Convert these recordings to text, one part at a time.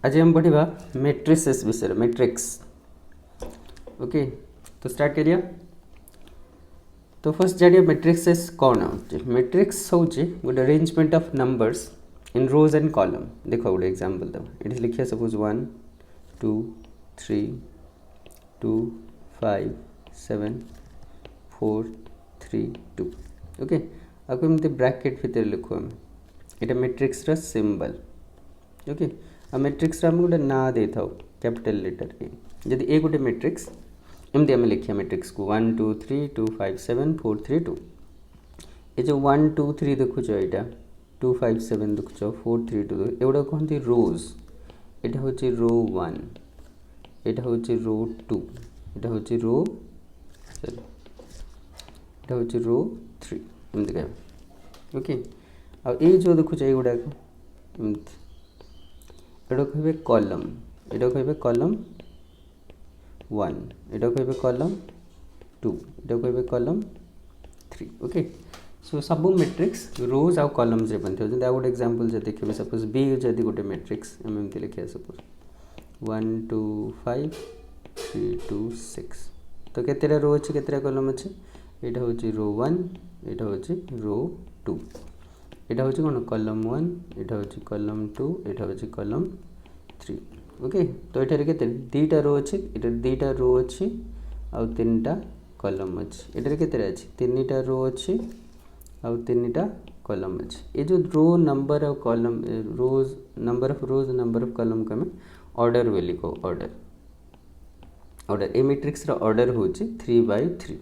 आज हम पढ़ा मैट्रिसेस विषय मैट्रिक्स। ओके तो स्टार्ट करिया। तो फर्स्ट जानिए मैट्रिक्सेस कौन होचे। मैट्रिक्स होचे गोटे arrangement of numbers in rows and column. देखो गोटे एग्जांपल दबा ये लिखिया सपोज 1 2 3 2 5 7 4 3 2। ओके आपको एमती ब्रैकेट भितर लिखु आम ये मैट्रिक्स रा सिंबल। ओके आ मैट्रिक्स आम गोटे ना दे था कैपिटल लेटर ए जदि ए गोटे मैट्रिक्स एमती आम लिखिया मैट्रिक्स को 1 2 3 2 5 7 4 3 2। ये जो 1 2 3 देखुच यहाँ 2 5 7 देखुच 4 3 2 एगुड़ा कहते रोज। यहाँ हूँ रो 1 यहाँ हूँ रो 2 यहाँ हूँ रो सॉरी यहाँ हूँ रो 3 एमती कह। ओके आ ये जो देखुच एगुड़ा एमती एटा कहे कॉलम एटा कहे कॉलम 1 एटा कहे कॉलम 2 एटा कहे कॉलम 3। ओके सो सब मैट्रिक्स रोज आउ कॉलम्स रे बनथे। जंती आ गोटे एग्जांपल जे देखिबे सपोज बी जदि गोटे मैट्रिक्स हम एमती लिखिया सपोज 1 2 5 3 2 6 तो केतेरा रो अछि केतेरा कॉलम अछि एटा होची रो 1 एटा होची रो 2 एटा होची कोन कॉलम 1 एटा होची कॉलम 2 एटा होची कॉलम 3। ओके तो एटारे केते दीटा रो अछि एटा दीटा रो अछि आ तीनटा कॉलम अछि एटारे केतेरा अछि तीनटा रो अछि आ तीनटा कॉलम अछि। ए जो row number of column rows number of rows number of column को हमें ऑर्डर वे लिखो ऑर्डर ऑर्डर ए मैट्रिक्स रो ऑर्डर होची 3/3।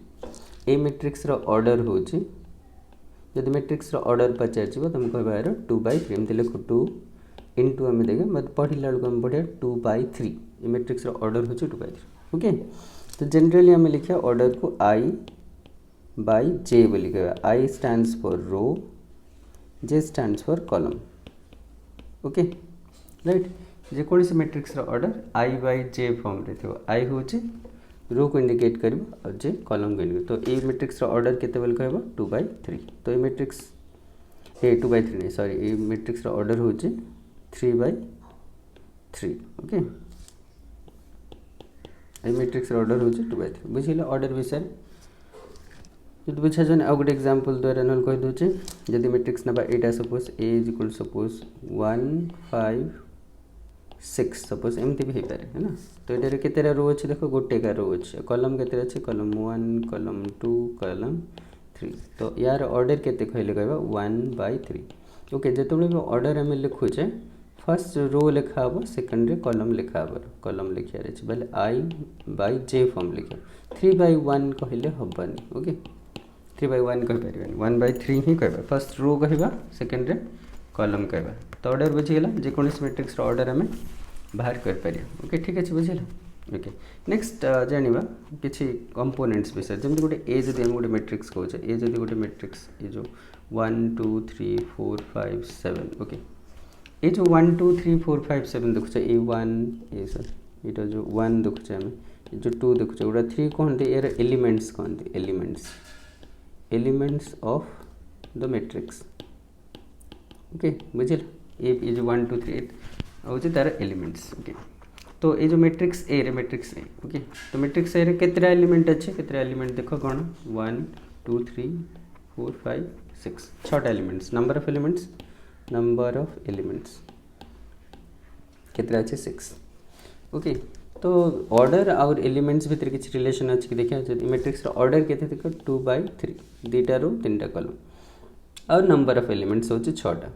ए मैट्रिक्स रो ऑर्डर होची यदि मैट्रिक्स रो ऑर्डर पचार छिबो तुम कहबा यार 2/3 एमते लिखो 2 इंटू आम देखे मत पढ़ला बेलू आम पढ़िया 2/3 ये मैट्रिक्स रो ऑर्डर होची 2/3। ओके तो जनरली आम लिखिया ऑर्डर को I/J बोली कहबा I stands for row J stands for column. Okay right जेकोसी matrix row order I/J form रे थियो I होची रो को इंडिकेट करिवो और जे कॉलम को इंडिकेट तो ए मैट्रिक्स रो ऑर्डर केते बोल कहबो 2/3। तो ए मैट्रिक्स ए 2/3 नहीं सॉरी ए मैट्रिक्स रो ऑर्डर होची 3/3। ओके ए मैट्रिक्स रो ऑर्डर होची 2/3 बुझिले ऑर्डर विषय जदि बुझा जने आ गुड एग्जांपल द्वारा नल कहि दोचे जदि मैट्रिक्स नबा एटा suppose A is equal suppose 1 5 6 suppose एमती भी पारे है ना। तो एटारे केतेरा रो अछि देखो गोटे का रो अछि कॉलम केतेरा अछि कॉलम 1 कॉलम 2 कॉलम 3 तो यार ऑर्डर केते कहले कहबा 1/3। ओके जेतबे भी ऑर्डर हम लिखुचे फर्स्ट रो लिखा हम सेकेंड रे कॉलम लिखा हम कॉलम लिखिया रे बेले I/J फॉर्म लिखा 3/1 कहले हबनी। ओके 3/1 कह परिबनी 1/3 ही कहबा फर्स्ट रो कहबा सेकेंड रे कॉलम कहबा। तो ऑर्डर बुझीगला जेकोसी मैट्रिक्स रो ऑर्डर हमें बाहर कर परिया। ओके ठीक अछि बुझिला। ओके नेक्स्ट जानिबा किछि कंपोनेंट्स विषय जमति गोटे ए जदि हम गोटे मैट्रिक्स कहउछे ए जदि गोटे मैट्रिक्स ए जो 1 2 3 4 5 7। ओके ये जो 1 2 3 4 5 7 देखुचे ए 1 ए सर ये जो 1 देखुचे हम जो 2 देखुचे गोटा 3 कहते यार एलिमेंट्स कहते elements of the matrix. Okay बुझिल ये जो 1 2 3 होचे तार एलिमेंट्स। ओके तो ये जो मैट्रिक्स ए रे मैट्रिक्स ए। ओके तो मैट्रिक्स ए रे केतरा एलिमेंट अच्छे केतरा एलिमेंट देखो कौन 1 2 3 4 5 6 6टा एलिमेंट्स नंबर ऑफ एलिमेंट्स केतरा अच्छे 6। ओके तो ऑर्डर और एलिमेंट्स भितर किसी रिलेशन अच्छे देखिए जब मैट्रिक्स ऑर्डर केते देखो 2/3 दीटा रो तीनटा कॉलम और नंबर ऑफ एलिमेंट्स होची 6टा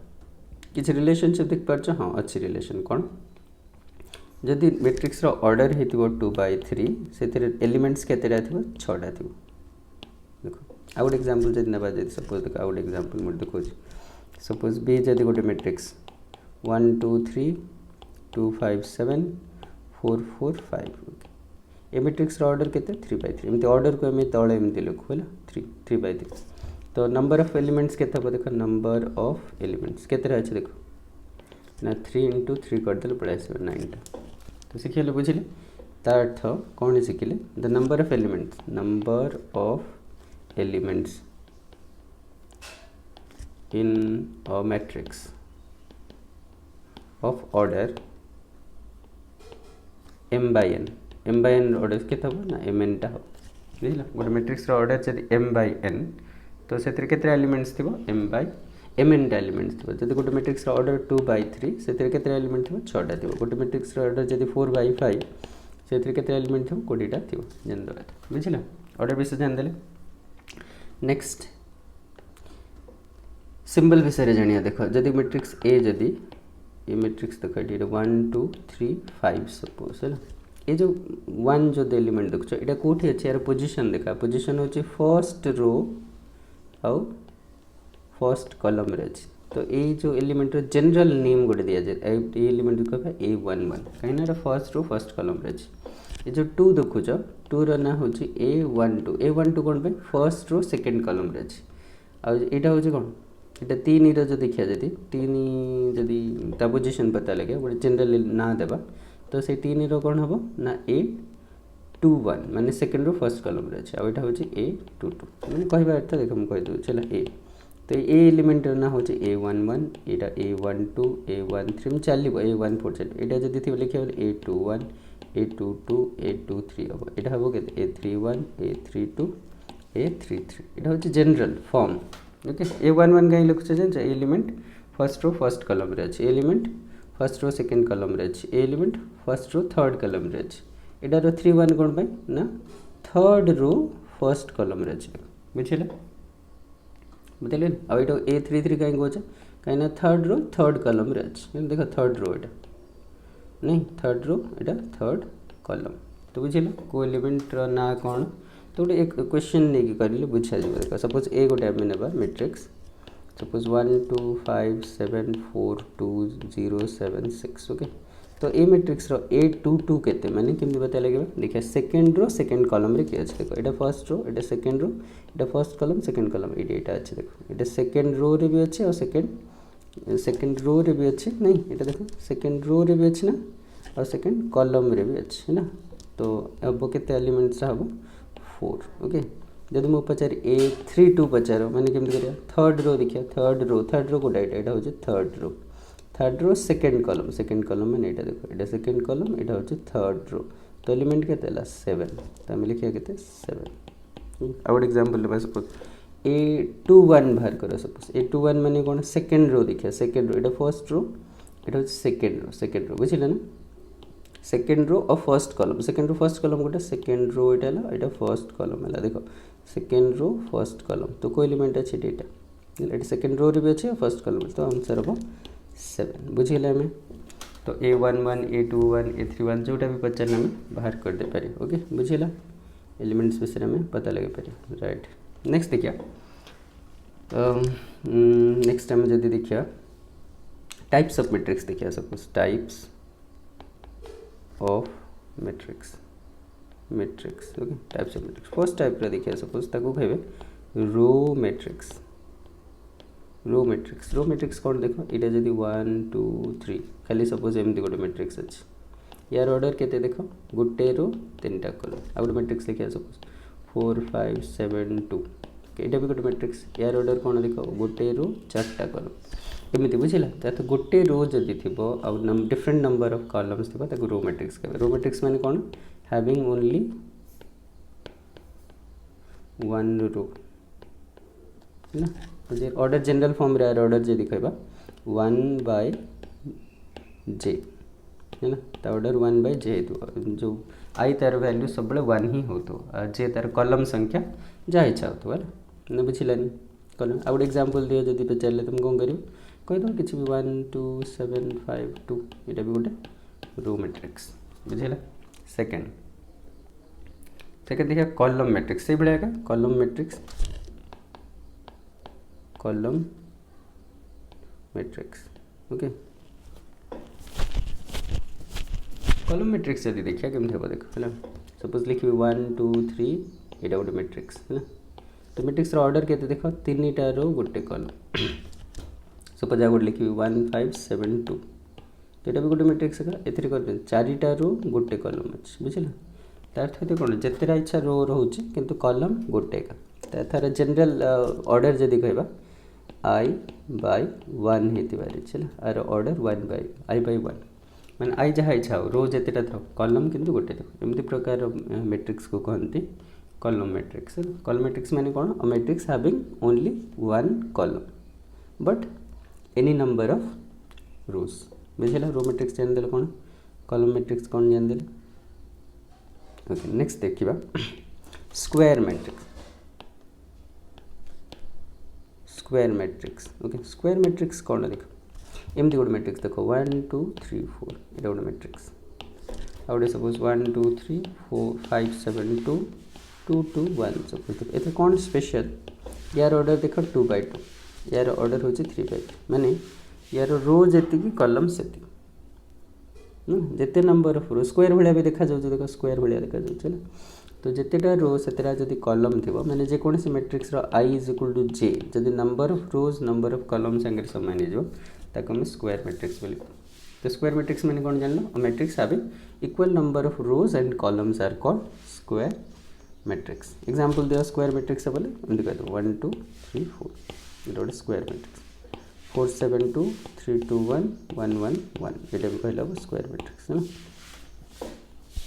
किसी रिलेशनशिप देख पारछ। हाँ अच्छी रिलेशन कौन जदि मैट्रिक्स ऑर्डर हेतिबो 2/3 सेतिर एलिमेंट्स केतेरा थिबो 6टा थिबो। देखो आ गुड एग्जांपल जदि नबा जदि सपोज देखो आ गुड एग्जांपल मोर देखो सपोज बी जदि गोटे मैट्रिक्स 1 2 3 2 5 7 4 4 5। ओके ए मैट्रिक्स ऑर्डर केते 3/3 एमती ऑर्डर को हमें तळे एमती लिखु होला 3/3। तो नंबर ऑफ एलिमेंट्स केते हो देखो नंबर ऑफ एलिमेंट्स केते अछि देखो ना 3 × 3 कर देले पड़े 9टा। तो शिखिले बुझिले तार अर्थ कौन शिखिले the number of elements in a matrix of order m/n order केते हो ना mn टा हो बुझिला गोटे मैट्रिक्स ऑर्डर जदि m/n तो से केते एलिमेंट्स थिबो mn टा एलिमेंट्स थिबो जदि गोटे मैट्रिक्स ऑर्डर 2/3 से केते एलिमेंट थिबो 6 टा थिबो गोटे मैट्रिक्स ऑर्डर जदि 4/5 से केते एलिमेंट थिबो 20 टा थिबो जन दो बुझिला ऑर्डर विषय जान देले नेक्स्ट सिंबल विषय जानिया देख जदि मैट्रिक्स ए जदि ये मैट्रिक्स देख ये 1 2 3 5 सपोज है ये जो 1 जो एलिमेंट देख ये कौटी अच्छे यार पोजीशन देखा पोजीशन होची फर्स्ट रो आउ फर्स्ट कॉलम रे अछि तो ये जो एलिमेंट जनरल नेम गोटे दिया जाए ये एलिमेंट को कहबा A11 कहीं ना फर्स्ट रो फर्स्ट कॉलम रे अछि ये जो 2 देखुछ 2 रो ना होची A12 कोन पे फर्स्ट रो सेकंड कॉलम रे अछि आ एटा होची कोन एटा 3 रो जो देखिया जदी 3 जदी ता पोजीशन पता लगे गोटे जनरल ना देबा तो से 3 रो कोन हबो ना A21 माने सेकंड रो फर्स्ट कॉलम रे अछि आ एटा होची A22 माने कहबा अर्थ देखो हम कह दउ चला ए तो ए एलिमेंट ना होची A11 एटा A12 A13 चलिबो A14 चलिबो एटा जदी थि लिखियो A21 A22 A23 हबो एटा हबो केते A31 A32 A33 एटा होची जनरल फॉर्म ओके A11 कहीं लिखुछ जे element first row first column रे अछि element first row second column रे अछि element first row third column रे अछि एटा रो 31 कोन पे ना थर्ड रो फर्स्ट कॉलम रे अछि बुझिले बुझिले अब एटा A33 कहीं गोछ कहीं ना थर्ड रो थर्ड कॉलम रे अछि देखो थर्ड रो एटा नहीं थर्ड रो एटा थर्ड कॉलम तो बुझिले को एलिमेंट रो ना कोन तो एक क्वेश्चन नै कि करले बुझा जइबो देखो सपोज ए गोटे हम नेबा मैट्रिक्स सपोज 1 2 5 7 4 2 0 7 6 ओके तो ए मैट्रिक्स रो A22 केते माने केमि बता लगेबा देखिया सेकंड रो सेकंड कॉलम रे के अछि देखो एटा फर्स्ट रो एटा सेकंड रो एटा फर्स्ट कॉलम सेकंड कॉलम एटा अछि देखो एटा सेकंड रो रे भी अछि और सेकंड रो रे भी अछि नहीं एटा देखो सेकंड रो रे भी अछि ना और सेकंड कॉलम रे भी अछि है ना तो अब केते एलिमेंट्स हबो 4 ओके जदि मो पचार A32 पचारो माने केमति करिया थर्ड रो देखिया थर्ड रो कोडा एटा होचे थर्ड रो सेकंड कॉलम माने एटा देखो एटा सेकंड कॉलम एटा होचे थर्ड रो तो एलिमेंट केते ला 7 त हम लिखिया केते 7 आउट एग्जांपल लेबा सपोज A21 बाहर करो सपोज A21 माने कोन सेकंड रो देखिया सेकंड रो एटा फर्स्ट रो एटा होचे सेकंड रो बुझिला ना सेकंड रो और फर्स्ट कॉलम गोटे सेकंड रो एटा फर्स्ट कॉलम है देखो सेकंड रो फर्स्ट कॉलम तो को एलिमेंट अछि डेटा एटा सेकंड रो रे भी अछि फर्स्ट कॉलम तो आंसर हो 7 बुझिले हमें तो A11 A21 A31 जोटा भी पचारना में बाहर कर दे पारे ओके बुझिला एलिमेंट्स विषय में पता लगे पारे राइट नेक्स्ट देखिया नेक्स्ट टाइम जदी देखिया टाइप्स ऑफ मैट्रिक्स देखिया suppose types of matrix okay types of matrix first type रे देखिया सपोज ताको कहबे रो मैट्रिक्स कोन देखो एटा जदी 1 2 3 खाली सपोज एमती गोटे मैट्रिक्स अछि यार ऑर्डर केते देखो गोटे रो तीनटा कॉलम आ गोटे मैट्रिक्स देखिया सपोज 4 5 7 2 एटा भी गोटे मैट्रिक्स यार ऑर्डर कोन देखो गोटे रो चारटा कॉलम एमती बुझिला त गोटे रो जदी थिबो आ डिफरेंट नंबर ऑफ कॉलम्स थिबो ताको रो मैट्रिक्स कहबे रो मैट्रिक्स माने कोन हैविंग ओनली वन रो है ना जे ऑर्डर जनरल फॉर्म रे ऑर्डर जे दिखैबा 1/j है ना त ऑर्डर 1/j जो आई तार वैल्यू सब बळे 1 ही होतो जे तार कॉलम संख्या जा इच्छा होतो है ना बुझिलानी कॉलम आउट एग्जांपल दियो जदी पे चले तुम कोन करियो कहि दो किछि भी 1 2 7 5 2 एटा भी गोटे रो मैट्रिक्स बुझिला सेकंड देखिए कॉलम मैट्रिक्स से बड़ा का column matrix okay column matrix यदि देखिए केमते हो देखो है सपोज लिखिबे 1 2 3 एटा गोटे मैट्रिक्स है तो मैट्रिक्स रो ऑर्डर केते देखो तीनटा रो गोटे कॉलम सपोज आ गोटे लिखिबे 1 5 7 2 एटा भी गोटे मैट्रिक्स है एथरे कर चारिटा रो गोटे कॉलम अछि बुझिला तार थते कोन जतेरा इच्छा रो रहउछि किंतु कॉलम गोटे का तार जनरल ऑर्डर जदी कहबा I/1 हेति बारे चला आर ऑर्डर 1/i/1 मैंने आई जहाँ इच्छा हो रो जितेटा था कलम किंतु गोटे था एमती प्रकार मैट्रिक्स को कहते कलम मैट्रिक्स। कलम मैट्रिक्स माने कौन a matrix having only one column but any number of rows बुझेगा। रो मैट्रिक्स जानदेले कौन कलम मैट्रिक्स कौन जानदेले। ओके नेक्स्ट देखिबा square matrix. Square matrix okay square matrix कौन देख एमती गोटे मैट्रिक्स देख 1 2 3 4 ये गोटे मैट्रिक्स आउटे सपोज 1 2 3 4 5 7 2 2 2 1 सपोज ये कौन स्पेशल यार ऑर्डर देख 2 by 2 यार ऑर्डर हो 3 by 2 माने यार रो जी कलम से जिते नंबर ऑफ रो स्क्वायर भाया भी देखा जाऊँ देख स्क्वायर भाया देखा जाऊँ तो जितेटा रो से जदि कलम थी मैंने जेकोसी matrix I is equal to J जदि number of rows number of columns सागर सामान हो आम स्क्वायर मैट्रिक्स बोली। तो स्क्वायर मैट्रिक्स मैंने कौन जान matrix having equal number of rows and columns are called square matrix. Example दिया स्क्वायर मैट्रिक्स बोले एमती कह 1 2 3 4 ये गोटे स्क्वायर मैट्रिक्स 4 7 2 3 2 1 1 1 1 ये भी कहला स्क्वायर मैट्रिक्स है ना।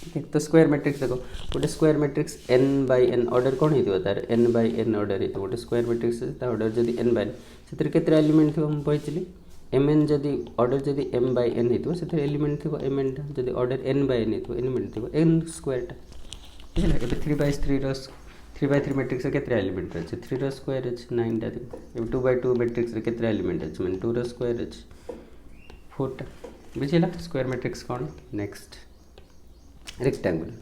ओके तो स्क्वायर मैट्रिक्स देखो गोटे square matrix n by n order कौन हो तार n बाय n ऑर्डर हो गोटे स्क्वायर मैट्रिक्स ऑर्डर जदि n बाय से केते एलिमेंट थी मुझे एम एन जदि ऑर्डर जदि m बाय n हो एलिमेंट थी एम एन जदि ऑर्डर n बाय n हो एलिमेंट थी n स्क्वायर बुझे ए 3 by 3 by 3 मैट्रिक्स के एलिमेंट अच्छे 3 रो स्क्वायर अच्छे 9 टा ए 2 by 2 मैट्रिक्स के एलिमेंट अच्छे मैंने 2 रो स्क्वायर अच्छे 4 टा बुझेगा स्क्वायर मैट्रिक्स कौन। Next rectangular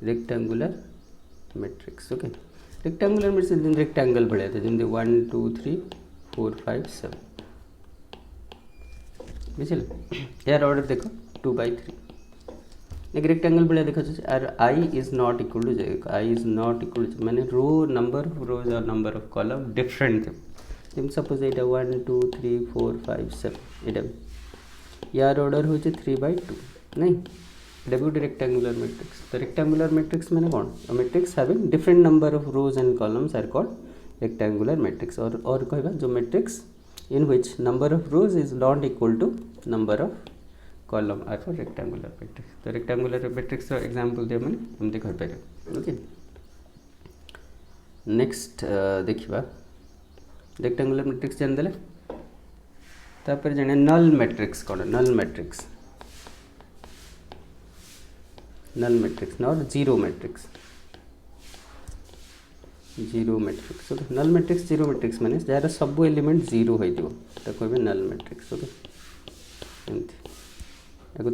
rectangular matrix okay rectangular matrix rectangle भाया था जमी 1 2 3 4 5 7 बुझे यार ऑर्डर देखो 2 by 3 एक रेक्टेंगल भाया देखा R I is not equal to I is not equal to मैंने रो नंबर ऑफ रोज और नंबर ऑफ कॉलम डिफरेंट थे जमी सपोज ये 1 2 3 4 5 7 ये यार ऑर्डर हो 3 by 2 नहीं ये गोटे रेक्टेंगुलर मैट्रिक्स। तो रेक्टेंगुलर मैट्रिक्स मैंने कौन matrix having different number of rows and columns are called rectangular matrix. और कहबा जो matrix in which number of rows is not equal to number of column are for rectangular matrix. तो rectangular matrix example दिया मैंने एमती कहि पारे okay. Next देखिबा रेक्टेंगुलर मैट्रिक्स जान देले तापर जाने नल मैट्रिक्स कौन नल मैट्रिक्स और zero matrix null matrix zero matrix माने जार सब एलिमेंट जीरो हो कहबे नल मैट्रिक्स ओके एमती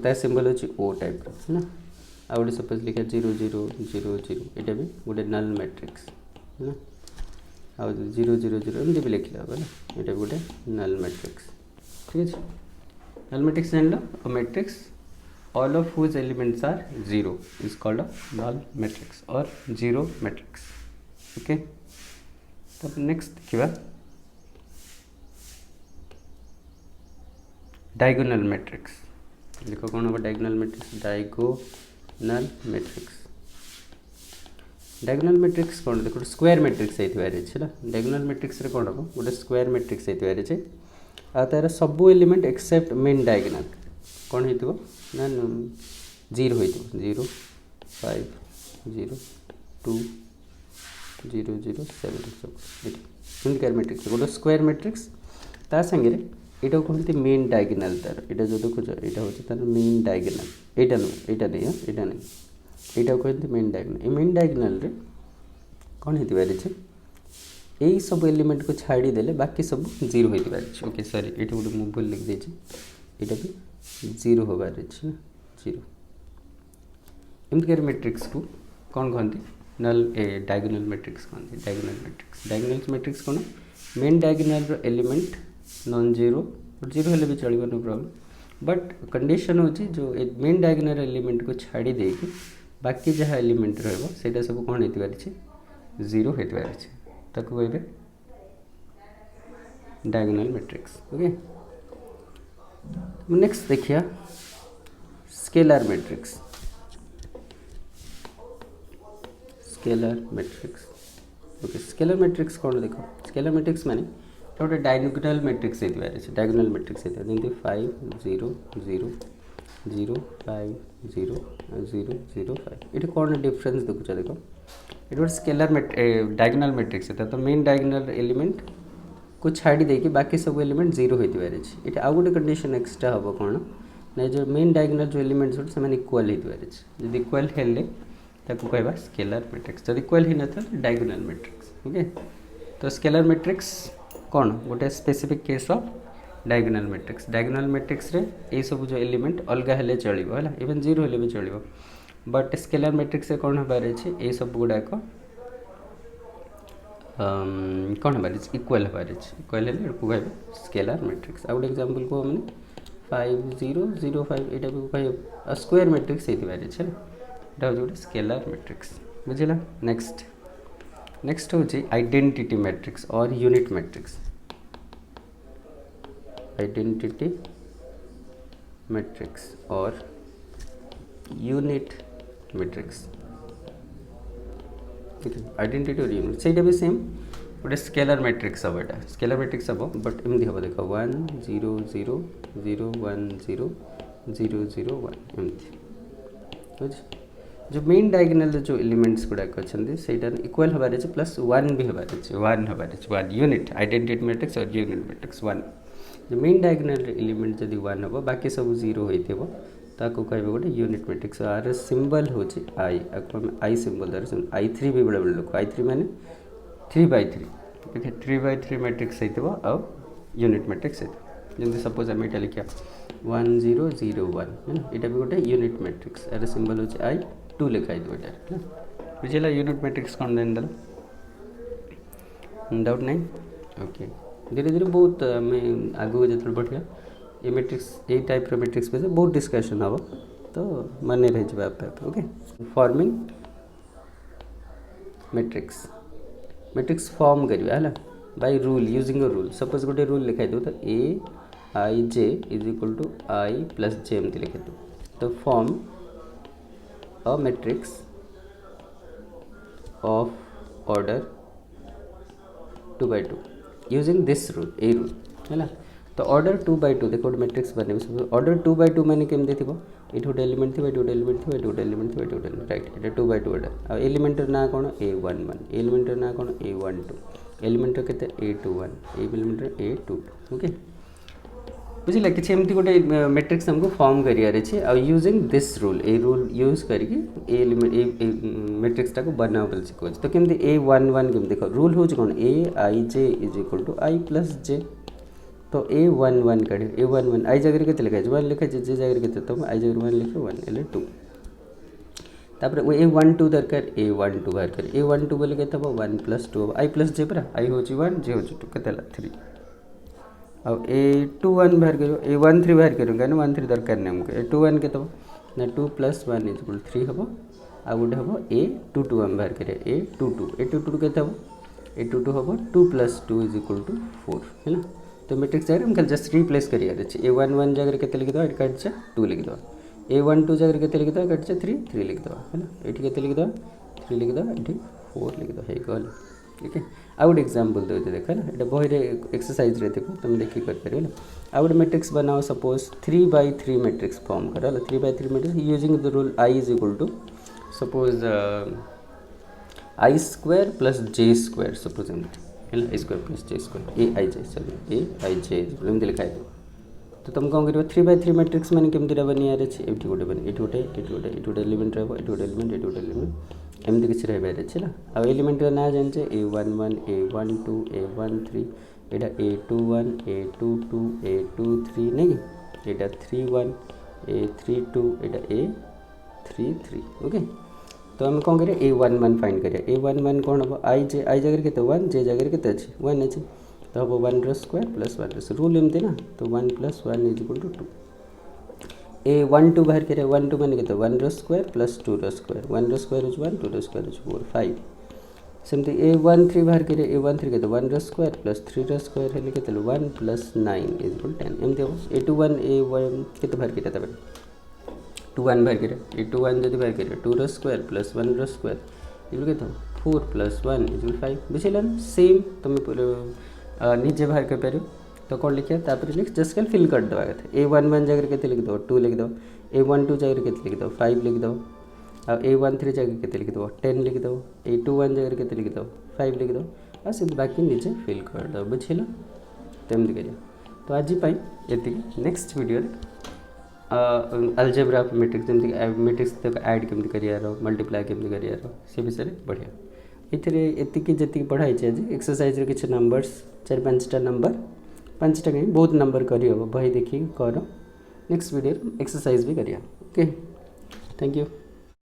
या सिंबल अच्छी ओ टाइप है ना आ गोटे सपोज लिखा 0 0 0 0 यहाँ भी गोटे नल मैट्रिक्स है ना आ 0 0 0 एमती भी लिखले हम ना यहाँ गोटे नल मैट्रिक्स ठीक है। नल मैट्रिक्स जान लो matrix all of whose elements are 0 is called a null matrix or zero matrix okay। तब नेक्स्ट देखिबा डायगोनल मैट्रिक्स देखो कौन हम डायगोनल मैट्रिक्स डायगोनल मैट्रिक्स कौन देखो स्क्वायर मैट्रिक्स है डायगोनल मैट्रिक्स रे कौन हम गोटे स्क्वायर मैट्रिक्स है आ तार सब एलिमेंट एक्सेप्ट मेन डायगोनल कौन हो ना 0 हो 0 5 0 2 0 0 7 सब ये मैट्रिक्स गोटे स्क्वायर मैट्रिक्स ता संगे यहाँ कहते मेन डायगोनल तार यहाँ जो देखो यहाँ हूँ तार मेन डायगोनल यहाँ नहीं कहते मेन डायगोनल मेन डायगोनल रे कौन हो यही सब एलिमेंट को छाड़ी देले बाकी सब 0 हो ओके सॉरी ये गोटे मुझे भूल लिख देछि यहाँ भी 0 होबार अच्छे ना 0 एमती मैट्रिक्स को कौन कहते नल डायगोनल मैट्रिक्स कहते डायगोनल मैट्रिक्स कौन main diagonal element non zero zero हेल्ले भी चलो नो प्रॉब्लम बट कंडीशन होची जो मेन डायगोनल एलिमेंट को छाड़ी देकी बाकी जहाँ एलिमेंट रहा सब कौन हो 0 हो ताको कहबे डायगोनल मैट्रिक्स ओके। नेक्स्ट देखिए scalar matrix okay scalar matrix कौन देखो स्केलर मैट्रिक्स माने गोटे डायगोनाल मैट्रिक्स डायगोनाल मैट्रिक्स जमी 5 0 0 0 5 0 0 0 5 ये कौन डिफरेंस देखुच देख ये गोटे स्केलर डायगोनाल मैट्रिक्स तो मेन डायगोनाल एलिमेंट को छाड़ी देकी बाकी सब एलिमेंट जीरो होती ये आउ गोटे कंडीशन एक्सट्रा हम कौन ना जो मेन डायगोनाल जो एलिमेंट्स से इक्वल होती जब इक्वल हेल्ले कहवा स्केलर मैट्रिक्स जब इक्वल ही न डायगोनाल मैट्रिक्स ओके। तो स्केलर मैट्रिक्स कौन गोटे specific case of diagonal matrix रे ये सब जो एलिमेंट अलग हेले चलो है इवन जीरो हेले भी चलो बट स्केलर मैट्रिक्स कौन हबार अच्छे ये सब गुड़ाक कौन हबार इक्वल हबार इक्वल हेल्ले कह स्केलर मैट्रिक्स। आउ गोटे एग्जांपल को मैंने 5 0 0 5 यहाँ भी कह स्क्वायर मैट्रिक्स होती है गोटे स्केलर मैट्रिक्स बुझला। नेक्स्ट हूँ आइडेंटिटी मैट्रिक्स और यूनिट मैट्रिक्स। आइडेंटिटी मैट्रिक्स और यूनिट मैट्रिक्स आइडेंटिटी और यूनिट से भी सेम गोटे स्केलर मैट्रिक्स हम यहाँ स्केलर मैट्रिक्स हम बट एमती हम देख 1 0 0 0 1 0 0 0 1 एमती जो मेन डायगोनाल जो एलिमेंट्स गुड़ाक अच्छे से इक्वल हबार अच्छे प्लस 1 भी हबार अच्छे 1 हबार अच्छे 1 यूनिट आइडेंटिटी मैट्रिक्स और यूनिट मैट्रिक्स 1 जो मेन डायगोनाल एलिमेंट जब 1 हम बाकी सब जीरो होता कह गोटे यूनिट मैट्रिक्स आर सिंबल हूँ आई आपको आम आई सिंबल द्वारा I3 भी बेले लोक I3 माने 3/3 देखिए 3/3 मैट्रिक्स हो यूनिट मैट्रिक्स जमी सपोज आम यहाँ लिखा 1 0 0 1 है ना यहाँ भी गोटे यूनिट मैट्रिक्स यार सिंबल हूँ I2 लिखाई है बुझेगा यूनिट मैट्रिक्स कौन देन दल डाउट नहीं ओके। धीरे धीरे बहुत आम आगू जो बढ़िया ये मैट्रिक्स ये टाइप मैट्रिक्स पे बहुत डिस्कशन हम तो मन रही आप ओके। फॉर्मिंग मैट्रिक्स फॉर्म करिया है by rule using a rule suppose गोटे रूल लिखाई दो तो Aij is equal to I plus J एमती लिखे दो तो form a matrix of order 2/2 using this rule ए रूल है तो ऑर्डर 2/2 देखो मैट्रिक्स बने ऑर्डर 2/2 मैंने केमती थी ये गोटे एलिमेंट थी गोटे एलिमेंट थी गोटे एलिमेंट थी गोटे राइट ये 2/2 ऑर्डर आ एलिमेंटर ना कौन A11 एलिमेंटर ना कौन A12 एलिमेंटर के A21 एलिमेंटर A22 ओके बुझे कि एमती गोटे मैट्रिक्स हमको फॉर्म करियार अच्छे आ यूजिंग दिस रूल ए रूल यूज करके एलिमेंट मैट्रिक्स टाको बना बोल सीखो तो केमती A11 केमती देख रूल हूँ कौन Aij is equal to I plus J तो A11 काढ़ A11 आई जगह के लिखा 1 लिखा जे जगह के तो आई जगह 1 लिख 1 एल 2 तापर A12 दरकार A12 बाहर कर A12 बोले के 1 प्लस 2 आई प्लस जे पर आई हो 1 जे हो 2 के 3 अब A21 बाहर करो A13 बाहर करो क्या 13 दरकार नहीं हमको A21 के ना 2 प्लस 1 इज इक्वल 3 हम आ गोटे हम A22 हम बाहर करें A22 के A22 हम 2 प्लस 2 इज इक्वल टू 4 है ना तो मैट्रिक्स जगह हम जस्ट रिप्लेस करिए A11 जगह के लिखिद कट 2 लिखिद A12 जगह के लिखिद कट 3 लिखिद है ना ये के लिखिद 3 लिखिद ये 4 लिखिद है गल ठीक है। आ गोटे एग्जांपल दे देख है ये बही एक्सरसाइज रे देखो तुम देखिए कर आ गोटे मैट्रिक्स बनाओ सपोज 3/3 मैट्रिक्स फॉर्म कर 3/3 matrix using the rule I is equal to suppose I square plus J square suppose एमती I square plus J square Aij एमती लिखाई दो तो तुम कौन कर 3/3 मैट्रिक्स मैंने केमती बनियार अच्छे ये गोटे बने ये गोटे एलिमेंट रहा ये गोटे एलिमेंट एमती किसी रही अच्छे ना आ एलिमेंट ना जाने A11 A12 A13 यहाँ A21 A22 A23 नहीं यहाँ 31 A32 यहाँ A33 ओके। तो हम कौन करें A11 फाइंड करें A11 कौन हम आई जगह के 1 जे जगह के अच्छे 1 अच्छे तो हम 1 स्क्वायर प्लस 1 रूल एमती ना तो 1 plus 1 is equal to 2 A12 बाहर करें 1 2 मैंने कहते 1 square plus 2 square 1 square is 1 2 square is 4 5 सेमती A13 बाहर करें A13 कहते 1 स्क्वायर प्लस 3 स्क्वायर है कहते 1 प्लस 9 इज इक्वल 10 एमती हम A21 A1 के बाहर करें तब 2 1 बाहर करें A21 जब बाहर करें 2 स्क्वायर प्लस 1 स्क्वायर ये कहते 4 प्लस 1 इज इक्वल 5 बुझे सेम तुम निजे बाहर कर पार तो कौन लिखा तापर नेक्स्ट जस्ट खाली फिल कर देवा कथा A11 जगह के लिखिदेव 2 लिखिदेव A12 जगह के लिखिदेव 5 लिखिदेव आ A13 जगह के लिखिदेव 10 लिखिदेव A21 जगह के लिखिदेव 5 लिखिदेव आ से बाकी निजे फिल करदेव बुझल तमती कर तो आज ये next video algebra of matrix जमी मैट्रिक्स तक ऐड केमती कर मल्टीप्लाई केमती कर से विषय बढ़िया ये जी पढ़ाई आज एक्सरसाइज किसी नंबर्स 4-5टा नंबर 5टा कहीं बहुत नंबर करहब बही देखिए कर नेक्स्ट वीडियो एक्सरसाइज भी करिया ओके थैंक यू।